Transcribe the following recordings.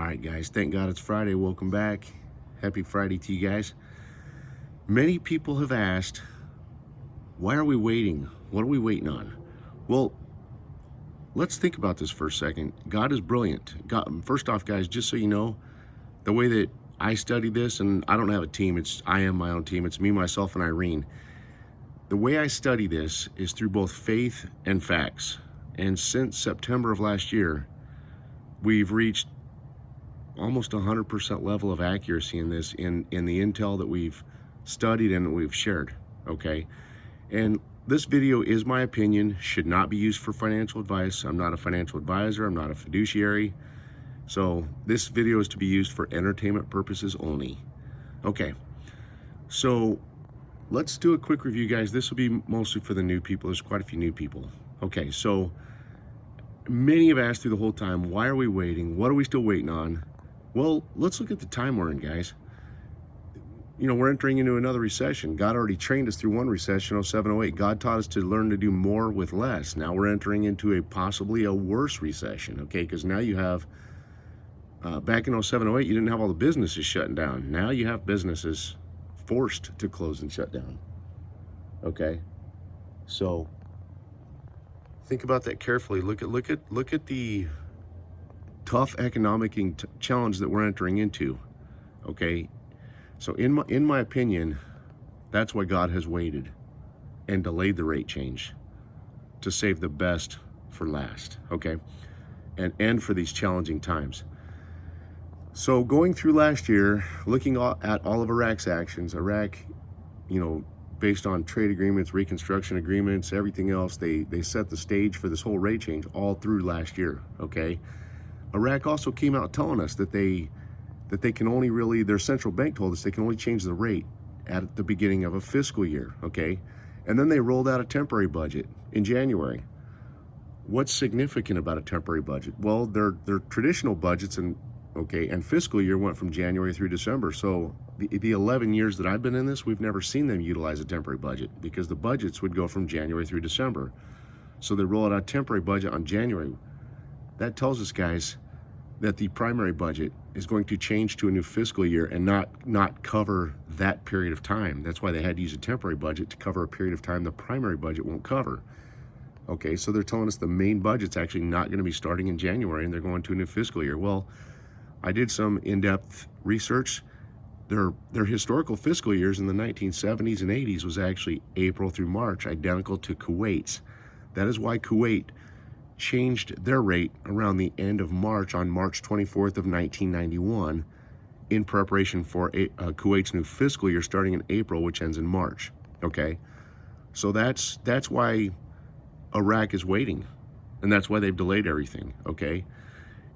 All right, guys, thank God it's Friday. Welcome back. Happy Friday to you guys. Many people have asked, why are we waiting? What are we waiting on? Well, let's think about this for a second. God is brilliant. God, first off, guys, just so you know, the way that I study this, and I don't have a team, I am my own team. It's me, myself, and Irene. The way I study this is through both faith and facts. And since September of last year, we've reached almost 100% level of accuracy in this, in the intel that we've studied and that we've shared, okay? And this video is my opinion, should not be used for financial advice. I'm not a financial advisor, I'm not a fiduciary. So this video is to be used for entertainment purposes only. Okay, so let's do a quick review, guys. This will be mostly for the new people. There's quite a few new people. Okay, so many have asked through the whole time, why are we waiting? What are we still waiting on? Well, let's look at the time we're in, guys. You know, we're entering into another recession. God already trained us through one recession, 07, 08. God taught us to learn to do more with less. Now we're entering into possibly a worse recession, okay? Because now you have, back in 07, 08, you didn't have all the businesses shutting down. Now you have businesses forced to close and shut down, okay? So think about that carefully. Look at the tough economic challenge that we're entering into, okay? So in my opinion, that's why God has waited and delayed the rate change, to save the best for last, okay? And for these challenging times. So going through last year, looking at all of Iraq's actions, Iraq, you know, based on trade agreements, reconstruction agreements, everything else, they set the stage for this whole rate change all through last year, okay? Iraq also came out telling us that they can only really, their central bank told us they can only change the rate at the beginning of a fiscal year, okay? And then they rolled out a temporary budget in January. What's significant about a temporary budget? Well, their traditional budgets and fiscal year went from January through December. So the 11 years that I've been in this, we've never seen them utilize a temporary budget, because the budgets would go from January through December. So they rolled out a temporary budget on January. That tells us, guys, that the primary budget is going to change to a new fiscal year and not cover that period of time. That's why they had to use a temporary budget to cover a period of time the primary budget won't cover. Okay, so they're telling us the main budget's actually not going to be starting in January, and they're going to a new fiscal year. Well, I did some in-depth research. Their historical fiscal years in the 1970s and 80s was actually April through March, identical to Kuwait's. That is why Kuwait changed their rate around the end of March, on March 24th of 1991, in preparation for Kuwait's new fiscal year starting in April, which ends in March, okay? So that's why Iraq is waiting, and that's why they've delayed everything, okay?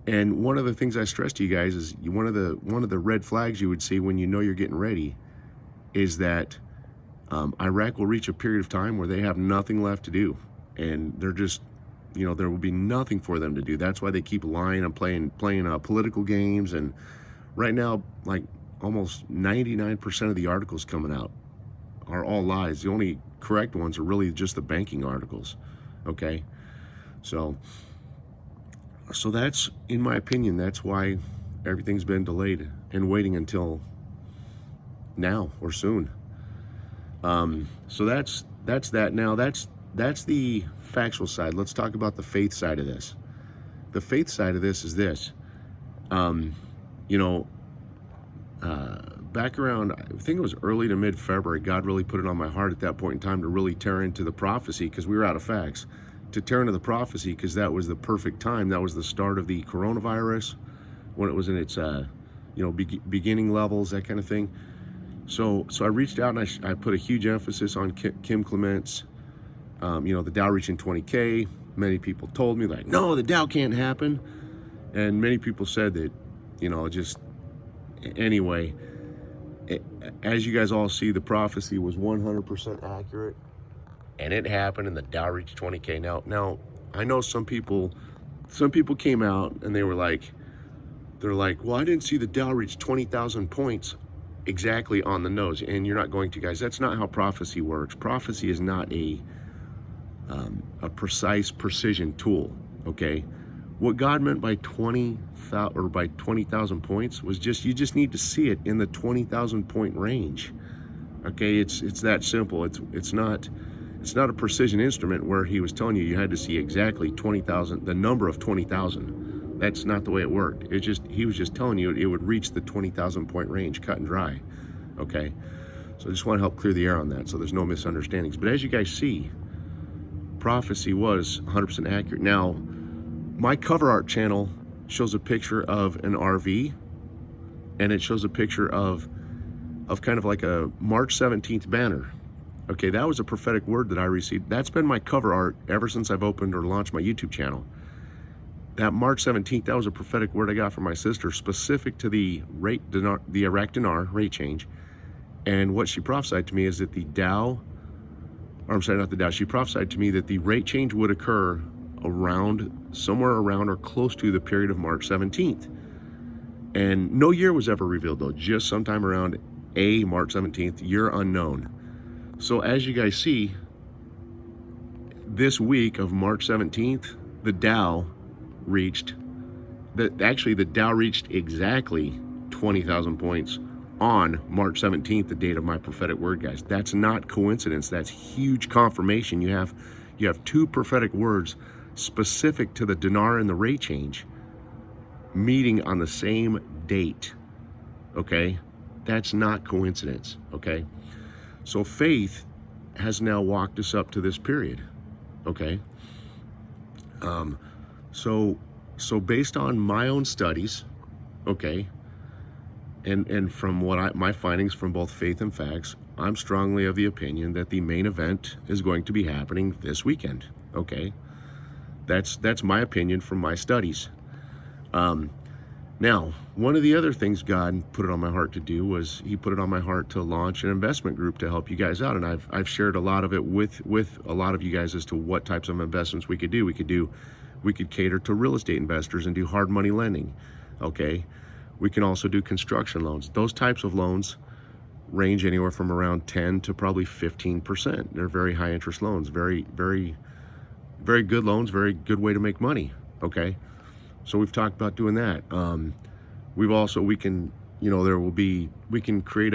And one of the things I stress to you guys is one of the red flags you would see when you know you're getting ready is that Iraq will reach a period of time where they have nothing left to do, and they're just, you know, there will be nothing for them to do. That's why they keep lying and playing political games. And right now, like almost 99% of the articles coming out are all lies. The only correct ones are really just the banking articles, okay? So that's, in my opinion, that's why everything's been delayed and waiting until now or soon. So that's that. Now that's the factual side. Let's talk about the faith side of this. The faith side of this is this. You know, back around, I think it was early to mid-February, God really put it on my heart at that point in time to really tear into the prophecy, because we were out of facts, to tear into the prophecy, because that was the perfect time. That was the start of the coronavirus, when it was in its, you know, beginning levels, that kind of thing. So I reached out and I put a huge emphasis on Kim Clement's, you know, the Dow reaching 20K. Many people told me, like, no, the Dow can't happen. And many people said that, you know, just, anyway, as you guys all see, the prophecy was 100% accurate, and it happened, and the Dow reached 20K. Now, I know some people came out and they're like, well, I didn't see the Dow reach 20,000 points exactly on the nose. And you're not going to, guys. That's not how prophecy works. Prophecy is not a precise precision tool, okay? What God meant by 20,000 or by 20,000 points was just, you just need to see it in the 20,000 point range. Okay, it's that simple. It's not a precision instrument where he was telling you had to see exactly 20,000, the number of 20,000. That's not the way it worked. He was just telling you it would reach the 20,000 point range, cut and dry. Okay, so I just want to help clear the air on that so there's no misunderstandings. But as you guys see, prophecy was 100% accurate. Now, my cover art channel shows a picture of an RV, and it shows a picture of kind of like a March 17th banner. Okay, that was a prophetic word that I received. That's been my cover art ever since I've opened or launched my YouTube channel. That March 17th, that was a prophetic word I got from my sister, specific to the Iraq dinar rate change. And what she prophesied to me is that the Dow, or I'm sorry, not the Dow, she prophesied to me that the rate change would occur somewhere around or close to the period of March 17th. And no year was ever revealed though, just sometime around March 17th, year unknown. So as you guys see, this week of March 17th, the Dow reached exactly 20,000 points on March 17th, the date of my prophetic word, guys. That's not coincidence. That's huge confirmation. You have two prophetic words specific to the dinar and the rate change meeting on the same date. Okay, that's not coincidence. Okay, so faith has now walked us up to this period. Okay, so based on my own studies, okay, and from my findings from both faith and facts, I'm strongly of the opinion that the main event is going to be happening this weekend. Okay, that's my opinion from my studies. Now, one of the other things God put it on my heart to do was he put it on my heart to launch an investment group to help you guys out. And I've shared a lot of it with a lot of you guys as to what types of investments we could do. We could cater to real estate investors and do hard money lending. Okay. We can also do construction loans. Those types of loans range anywhere from around 10 to probably 15%. They're very high interest loans, very, very, very good loans, very good way to make money. Okay. So we've talked about doing that. We can create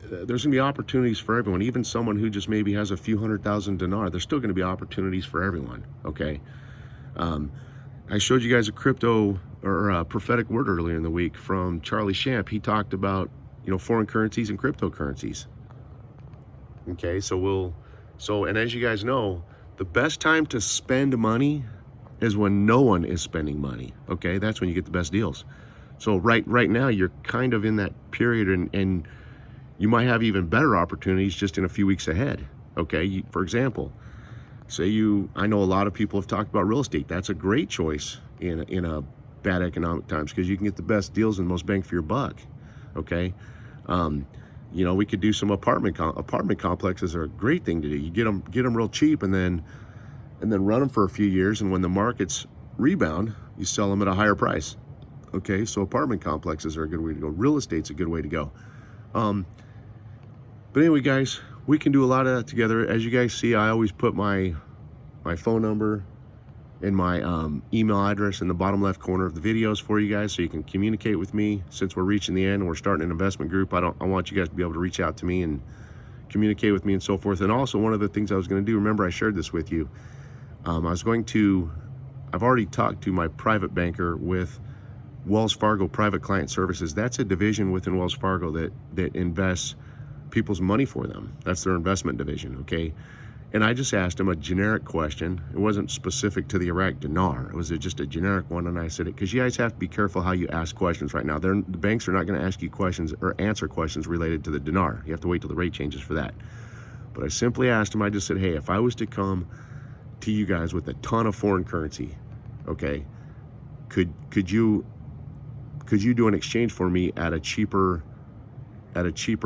there's gonna be opportunities for everyone, even someone who just maybe has a few 100,000 dinar. There's still gonna be opportunities for everyone, okay? I showed you guys a crypto or a prophetic word earlier in the week from Charlie Shamp. He talked about, foreign currencies and cryptocurrencies. Okay, and as you guys know, the best time to spend money is when no one is spending money. Okay, that's when you get the best deals. So right now you're kind of in that period, and you might have even better opportunities just in a few weeks ahead. Okay, for example, I know a lot of people have talked about real estate. That's a great choice in a bad economic times, because you can get the best deals and most bang for your buck. Okay, we could do some apartment complexes are a great thing to do. You get them real cheap, and then run them for a few years, and when the markets rebound, you sell them at a higher price. Okay, so apartment complexes are a good way to go. Real estate's a good way to go. But anyway, guys, we can do a lot of that together. As you guys see, I always put my phone number and my email address in the bottom left corner of the videos for you guys, so you can communicate with me. Since we're reaching the end and we're starting an investment group, I want you guys to be able to reach out to me and communicate with me and so forth. And also, one of the things I was going to do, remember I shared this with you, I've already talked to my private banker with Wells Fargo Private Client Services. That's a division within Wells Fargo that invests people's money for them. That's their investment division, okay? And I just asked him a generic question. It wasn't specific to the Iraq dinar. It was just a generic one. And I said, because you guys have to be careful how you ask questions right now. The banks are not going to ask you questions or answer questions related to the dinar. You have to wait till the rate changes for that. But I simply asked him, I just said, hey, if I was to come to you guys with a ton of foreign currency, okay, could you do an exchange for me at a cheaper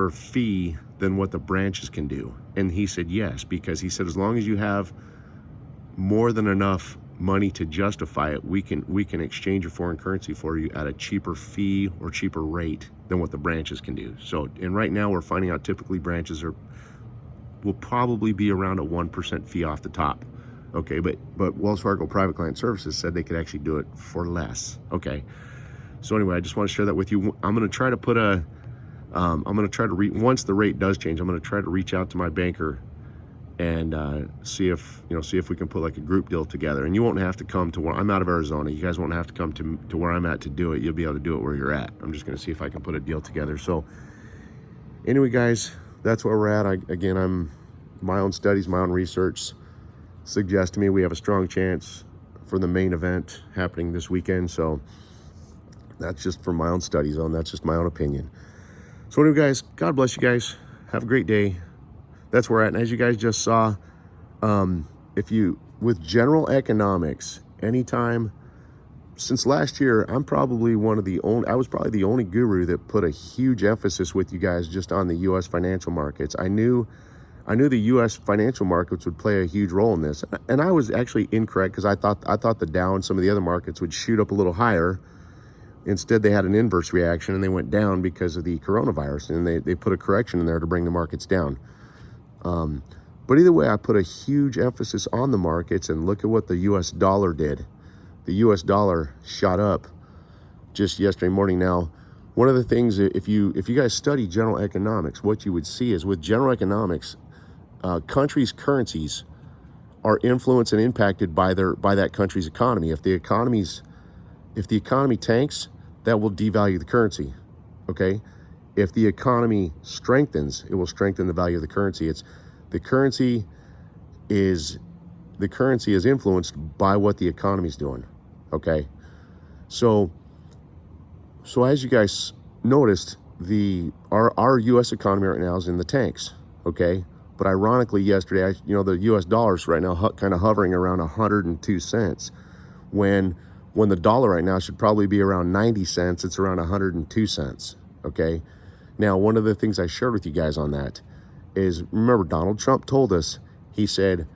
fee than what the branches can do? And he said yes, because he said as long as you have more than enough money to justify it, we can exchange your foreign currency for you at a cheaper fee or cheaper rate than what the branches can do. So, and right now we're finding out typically branches will probably be around a 1% fee off the top. Okay, but Wells Fargo Private Client Services said they could actually do it for less. Okay, so anyway, I just want to share that with you. I'm going to try to put a, once the rate does change, I'm going to try to reach out to my banker and see if we can put like a group deal together. And you won't have to come to where I'm out of Arizona. You guys won't have to come to where I'm at to do it. You'll be able to do it where you're at. I'm just going to see if I can put a deal together. So anyway, guys, that's where we're at. I'm my own studies, my own research suggest to me we have a strong chance for the main event happening this weekend. So that's just from my own study zone. That's just my own opinion. So anyway, guys, God bless you guys. Have a great day. That's where we're at. And as you guys just saw, with general economics, anytime since last year, I was probably the only guru that put a huge emphasis with you guys just on the U.S. financial markets. I knew the U.S. financial markets would play a huge role in this, and I was actually incorrect, because I thought the Dow and some of the other markets would shoot up a little higher. Instead, they had an inverse reaction and they went down because of the coronavirus, and they put a correction in there to bring the markets down. But either way, I put a huge emphasis on the markets, and look at what the U.S. dollar did. The U.S. dollar shot up just yesterday morning. Now, one of the things, if you guys study general economics, what you would see is with general economics, countries' currencies are influenced and impacted by that country's economy. If the economy tanks, that will devalue the currency. Okay, if the economy strengthens, it will strengthen the value of the currency. The currency is influenced by what the economy's doing. Okay, so as you guys noticed, our U.S. economy right now is in the tanks. Okay, but ironically, yesterday, the U.S. dollar's right now kind of hovering around 102 cents, when the dollar right now should probably be around 90 cents. It's around 102 cents. Okay, now one of the things I shared with you guys on that is, remember, Donald Trump told us, he said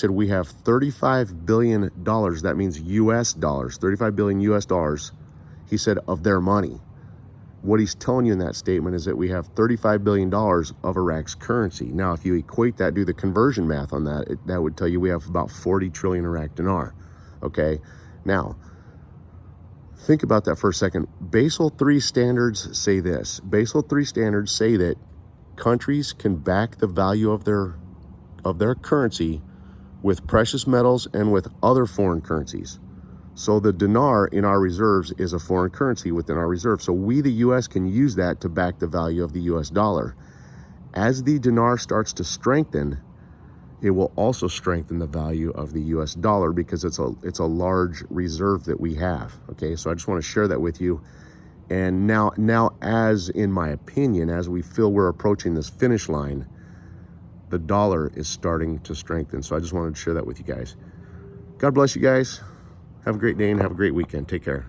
we have $35 billion. That means U.S. dollars, 35 billion U.S. dollars. He said, of their money. What he's telling you in that statement is that we have $35 billion of Iraq's currency. Now, if you equate that, do the conversion math on that, that would tell you we have about 40 trillion Iraq dinar. Okay, now think about that for a second. Basel III standards say this. Basel III standards say that countries can back the value of their currency with precious metals and with other foreign currencies. So the dinar in our reserves is a foreign currency within our reserves. So we, the U.S., can use that to back the value of the U.S. dollar. As the dinar starts to strengthen, it will also strengthen the value of the U.S. dollar, because it's a large reserve that we have. Okay, so I just want to share that with you. And now, as in my opinion, as we feel we're approaching this finish line, the dollar is starting to strengthen. So I just wanted to share that with you guys. God bless you guys. Have a great day and have a great weekend. Take care.